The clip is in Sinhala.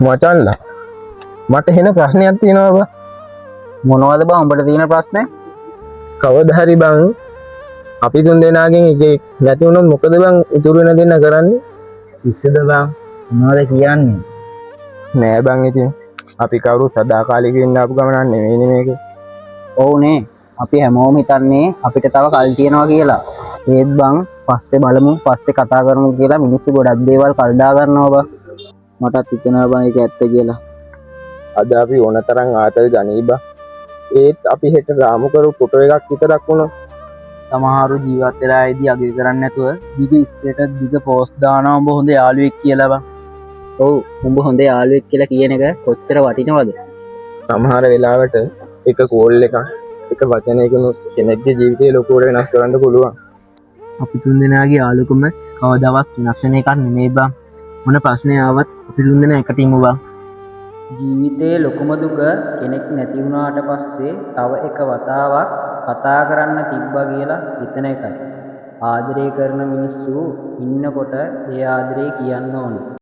මචන්ලා මට හෙන ප්‍රශ්නයක් තියෙනවා බා. මොනවද බං උඹට තියෙන ප්‍රශ්නේ? කවදා හරි බං අපි තුන් දෙනාගෙන් එකෙක් නැති වුණොත් මොකද බං ඉතුරු වෙන දෙන්න කරන්නේ? ඉස්සද බං මොනවද කියන්නේ? නෑ බං ඉතින් අපි කවුරු සදාකාලික ඉන්න ආපු ගමනක් නෙවෙයිනේ මේක. ඔව්නේ අපි හැමෝම හිතන්නේ අපිට තව කල් තියනවා කියලා. ඒත් බං පස්සේ බලමු පස්සේ කතා කරමු කියලා මිනිස්සු ගොඩක් දේවල් කල් දා ගන්නවා බං. මටත් හිතෙනවා බං ඒක ඇත්ත කියලා. අද අපි ඕනතරම් ආතල් ගනී බා. ඒත් අපි හෙට රාමු කරු ෆොටෝ එකක් විතරක් වුණොත් සමහරු ජීවත් වෙලා ඉදී අගය කරන්නේ නැතුව දිග ස්ටේටස් දිග පෝස්ට් දානවා උඹ හොඳ යාළුවෙක් කියලා බං. ඔව් උඹ හොඳ යාළුවෙක් කියලා කියන එක කොච්චර වටිනවද? සමහර වෙලාවට එක කෝල් එකක් එක වචනයකිනුත් කෙනෙක්ගේ ජීවිතේ ලොකුවට වෙනස් කරන්න පුළුවන්. අපි තුන් දෙනාගේ යාළුකම කවදාවත් වෙනස් වෙන එකක් නෙමෙයි බං. මොන ප්‍රශ්නය ආවත් අපි තුන් දෙනා එකට ඉමු බං. ජීවිතයේ ලොකුම දුක කෙනෙක් නැති වුණාට පස්සේ තව එක වතාවක් කතා කරන්න තිබ්බා කියලා හිතන එකයි. ආදරය කරන මිනිස්සු ඉන්නකොට ඒ ආදරේ කියන්න ඕනේ.